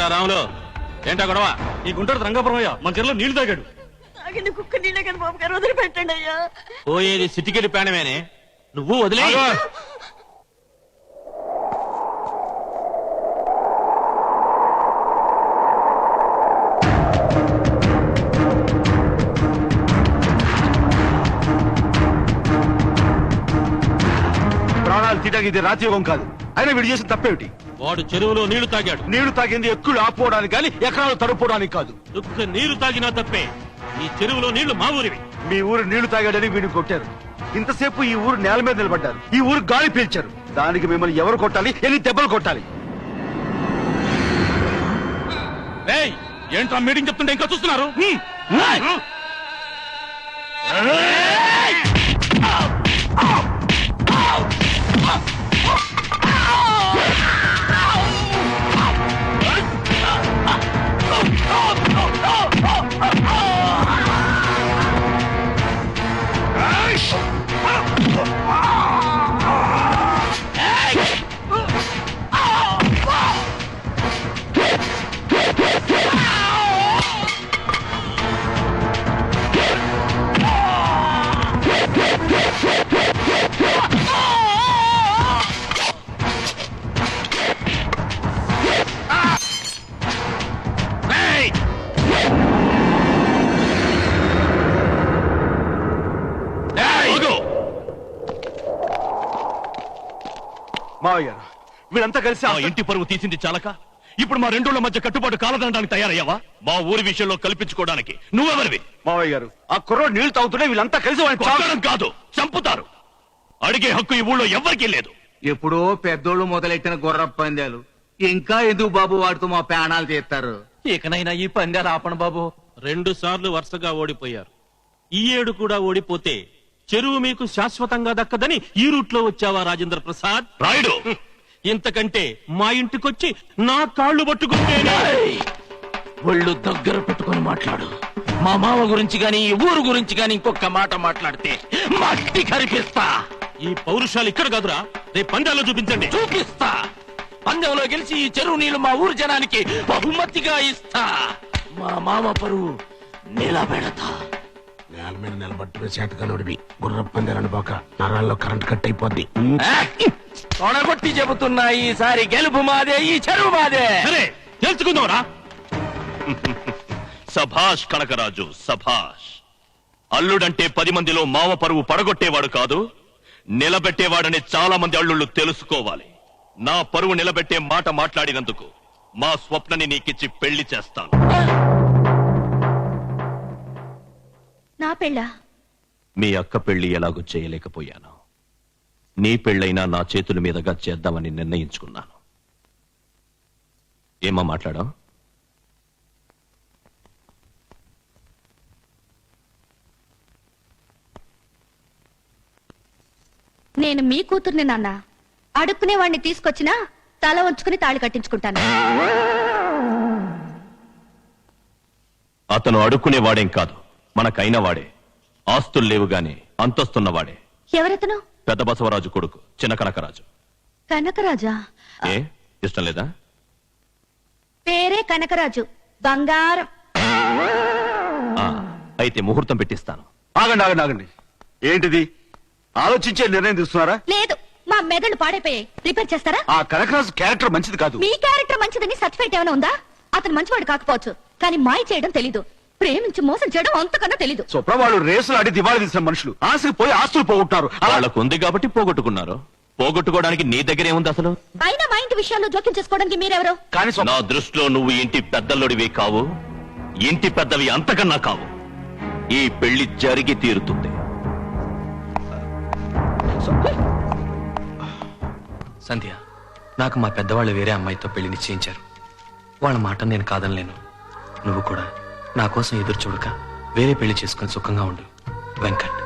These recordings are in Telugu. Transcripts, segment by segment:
ఏమిట్రా రాములు, ఏంటా గొడవ? ఈ గుంటూరు రంగాపురమయ్య మన చెరువులో నీళ్లు తాగాడు. తాగింది కుక్క నీళ్ళే కదా బాబు గారు, వదిలిపెట్టండి అయ్యా. పోయేది సిటికెళ్ళి ప్రాణమేనే, నువ్వు వదిలే. ప్రాణాలు తీయడానికి ఇది రాత్రియోగం కాదు. అయినా వీడు చేసిన తప్పేమిటి? వాడు చెరువులో నీళ్లు తాగాడు. నీళ్లు తాగింది ఎక్కులు ఆపుకోవడానికి కానీ ఎకరాలు తడుపుకోవడానికి కాదు. దుఃఖ నీరు తాగినా తప్పే. ఈ చెరువులో నీళ్లు మా ఊరివి. మీ ఊరు నీళ్లు తాగాడని వీడిని కొట్టారు. ఇంతసేపు ఈ ఊరు నేల మీద నిలబడ్డారు. ఈ ఊరు గాలి పీల్చారు. దానికి మిమ్మల్ని ఎవరు కొట్టాలి, ఎన్ని దెబ్బలు కొట్టాలి? ఏంట్రా మీటింగ్ చెప్తుంటే ఇంకా చూస్తున్నారు? మావయ్య వీళ్ళంతా కలిసి మా ఇంటి పరువు తీసింది చాలక ఇప్పుడు మా రెండోళ్ల మధ్య కట్టుబాటు కాలదనడానికి తయారయ్యావా? మా ఊరి విషయంలో కల్పించుకోవడానికి నువ్వెవరివి? మావయ్య గారు, ఆ కుర్రోడు నీళ్లు తాగుతుంటే వీళ్ళంతా కలిసి కొట్టడం కాదు, చంపుతారు. అడిగే హక్కు ఈ ఊళ్ళో ఎవ్వరికీ లేదు. ఎప్పుడో పెద్దోళ్ళు మొదలెట్టిన గుర్ర పందాలు ఇంకా ఎందుకు బాబు వాటితో మా ప్రాణాలు తీస్తారు? ఇకనైనా ఈ పందాలు ఆపణ బాబు. 2 సార్లు వరుసగా ఓడిపోయారు. ఈ ఏడు కూడా ఓడిపోతే చెరువు మీకు శాశ్వతంగా దక్కదని ఈ రూట్లో వచ్చావా రాజేంద్ర ప్రసాద్? రాయుడు, ఇంతకంటే మా ఇంటికొచ్చి నా కాళ్ళు పట్టుకుంటేనే. ఒళ్ళు దగ్గర పెట్టుకుని మాట్లాడు. మా మామ గురించి గాని ఈ ఊరు గురించి గాని ఇంకొక మాట మాట్లాడితే మట్టి కరిపిస్తా. ఈ పౌరుషాలు ఇక్కడ కాదురా, రేపు పందాల్లో చూపించండి. చూపిస్తా. పందెంలో గెలిచి ఈ చెరువు నీళ్లు మా ఊరు జనానికి బహుమతిగా ఇస్తా. మా మామ పరువు నిలబెడతా. నేల మీద నిలబట్టి చేతకనుడివి గుర్ర పందాలని పోక నరాల్లో కరెంట్ కట్ అయిపోద్ది. తొడగొట్టి చెబుతున్నా, ఈసారి గెలుపు మాదే, ఈ చెరువు మాదే. సరే తెలుసుకుందాంరా. సభాష్ కనకరాజు, సభాష్. అల్లుడంటే 10 మందిలో మావ పరువు పడగొట్టేవాడు కాదు, నిలబెట్టేవాడని చాలా మంది అల్లుళ్ళు తెలుసుకోవాలి. నా పరువు నిలబెట్టే మాట మాట్లాడినందుకు మా స్వప్నని నీకిచ్చి పెళ్లి చేస్తాను. నా పెళ్ళా? మీ అక్క పెళ్లి ఎలాగూ చేయలేకపోయాను. నీ పెళ్ళైనా నా చేతుల మీదుగా చేద్దామని నిర్ణయించుకున్నాను. ఏమా మాట్లాడా? నేను మీ కూతుర్ని నాన్న. అడుక్కునే వాడిని తీసుకొచ్చినా తల వంచుకుని తాళి కట్టించుకుంటాను. అతను అడుక్కునేవాడేం కాదు, మనకైన వాడే. ఆస్తులు లేవు గాని అంతస్తున్నవాడే. ఎవరతను? పెద్ద బసవరాజు కొడుకు, చిన్న కనకరాజు. కనకరాజా? ఏ ఇష్టం లేదా? పేరే కనకరాజు, బంగారం. అయితే ముహూర్తం పెట్టిస్తాను. ఆగండి ఆగండి ఆగండి. ఏంటిది? ఆలోచించే నిర్ణయం తీసుకున్నారా? లేదు, మా మెదడు పాడైపోయాయి. రిపేర్ చేస్తారా? ఆ కనకరాజు క్యారెక్టర్ మంచిది కాదు. మీ క్యారెక్టర్ మంచిదని సర్టిఫికేట్ ఏమైనా ఉందా? అతను మంచివాడు కాకపోవచ్చు, కానీ మాయ చేయడం తెలీదు. ప్రేమించి మోసం చేయడం అంతకన్నా తెలీదు. స్వప్న వాళ్ళు రేసులు ఆడి దివాళి తీసిన మనుషులు. ఆశకు పోయి ఆస్తులు పోగొట్టారు. వాళ్ళకు ఉంది కాబట్టి పోగొట్టుకున్నారు. పోగొట్టుకోవడానికి నీ దగ్గర ఏముంది అసలు? అయినా మా ఇంటి విషయాల్లో జోక్యం చేసుకోవడానికి మీరెవరో? కానీ నా దృష్టిలో నువ్వు ఇంటి పెద్దల్లుడివి కావు, ఇంటి పెద్దవి అంతకన్నా కావు. ఈ పెళ్లి జరిగి తీరుతుంది. సంధ్య, నాకు మా పెద్దవాళ్ళు వేరే అమ్మాయితో పెళ్లి నిశ్చయించారు. వాళ్ళ మాట నేను కాదనలేను. నువ్వు కూడా నా కోసం ఎదురు చూడక వేరే పెళ్లి చేసుకుని సుఖంగా ఉండు. వెంకట్.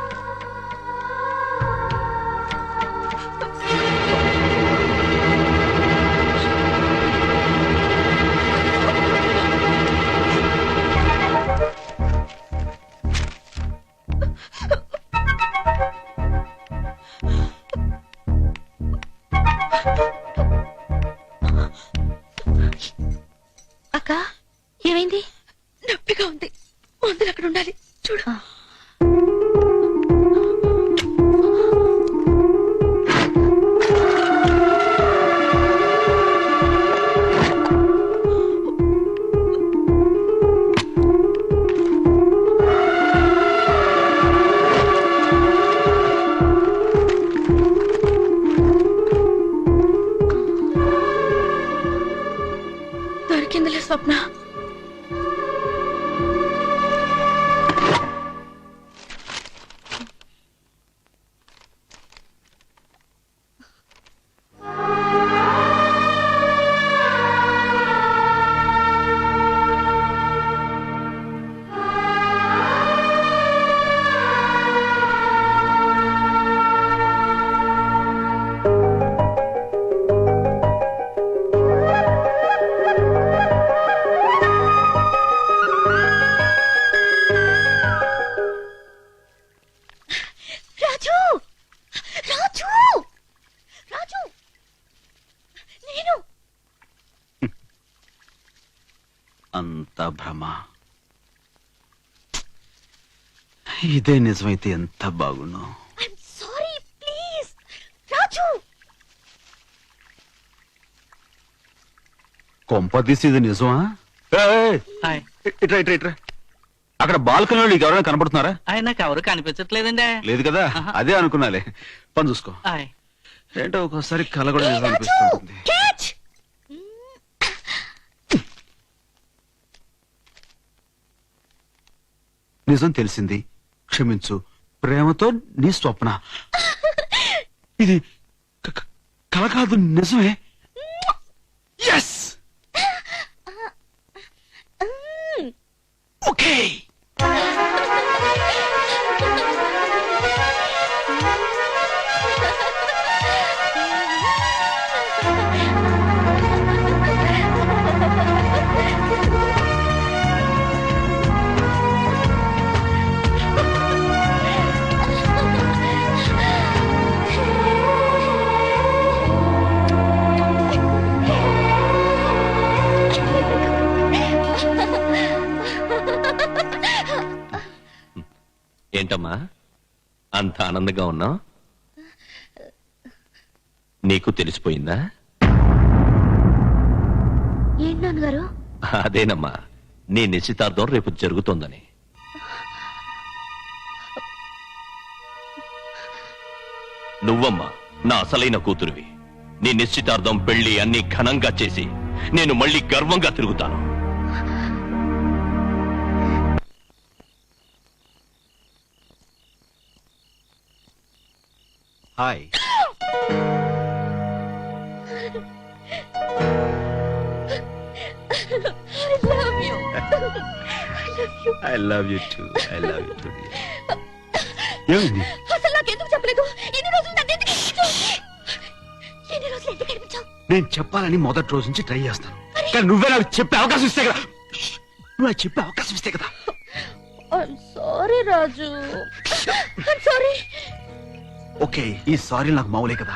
ఏమైంది? నొప్పిగా ఉంది. మందులు అక్కడ ఉండాలి. చూడు. దొరికిందిలే స్వప్న. రాజు రాజు రాజు నేను అంత భ్రమ. ఇదే నిజమైతే ఎంత బాగుండు. ఐఎమ్ సారీ ప్లీజ్ రాజు. కొంపదీసి ఇది నిజమా? హాయ్. ఇట్రా ఇట్రా ఇట్రా. అక్కడ బాల్కనీలో నీకు ఎవరైనా కనపడుతున్నారా? ఆయన నాకు ఎవరు కనిపించట్లేదండి. లేదు కదా, అదే అనుకున్నాలే. పని చూసుకో. హాయ్. ఏంటో ఒక్కోసారి కళ కూడా నిజం అనిపిస్తుంటుంది. క్యాచ్. నిజం తెలిసింది, క్షమించు. ప్రేమతో నీ స్వప్న. ఇది కళ కాదు, నిజమే. ఎస్. ఓకే. ఏంటమ్మా అంత ఆనందంగా ఉన్నావు? నీకు తెలిసిపోయిందా? ఏంటి నాన్నగారు? అదేనమ్మా, నీ నిశ్చితార్థం రేపు జరుగుతోందని. నువ్వమ్మా నా అసలైన కూతురివి. నీ నిశ్చితార్థం, పెళ్లి అన్ని ఘనంగా చేసి నేను మళ్ళీ గర్వంగా తిరుగుతాను. Hi. I love you two. I love you two. ఏమైంది? అసలు నాకెందుకు చెప్పలేదు? ఎన్ని రోజులు నన్ను ఎందుకు ఏడిపించావు? నేను చెప్పాలని మొదటి రోజు నుంచి ట్రై చేస్తాను, కానీ నువ్వే నాకు చెప్పే అవకాశం ఇస్తే కదా. నువ్వు నాకు చెప్పే అవకాశం ఇస్తే కదా. సారీ రాజు. సారీ. ఓకే, ఈ సారీ నాకు మామూలే కదా.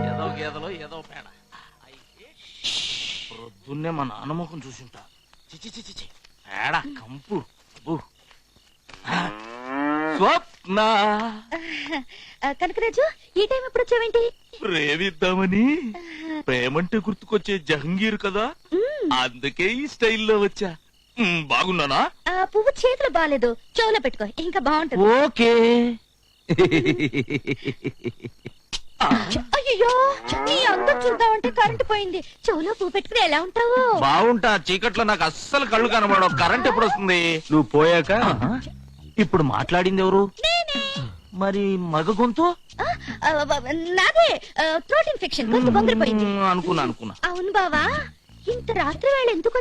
ఏదో గేదలో ఏదో పేడ. పొద్దున్నే మా నాన్నమ్మకం చూసింటా. చిచి చిచి చి పేడ కంపు. స్వప్న. కనకరాజు, ఈ టైం ఎప్పుడు వచ్చావేంటి? ప్రేమిద్దామని. ప్రేమంటే గుర్తుకొచ్చే జహంగీర్ కదా, అందుకే ఈ స్టైల్లో వచ్చా. బాగున్నానా? పువ్వు చేతులు బాగాలేదు, చెవులో పెట్టుకో, ఇంకా బాగుంటుంది. ఓకే. అయ్యో, నీ అందం చూద్దామంటే కరెంటు పోయింది. చెవులో పువ్వు పెట్టుకుని ఎలా ఉంటావు? బాగుంటా. చీకట్లో నాకు అస్సలు కళ్ళు కనబడవు. కరెంట్ ఎప్పుడు వస్తుంది? నువ్వు పోయాక. ఇప్పుడు మాట్లాడింది ఎవరు? మరి మగ గొంతు? నాదే. థ్రోట్ ఇన్ఫెక్షన్, గొంతు బొంగలిపోయింది. అనుకున్నా. అవును బావా, ఇంత రాత్రి వేళ ఎందుకు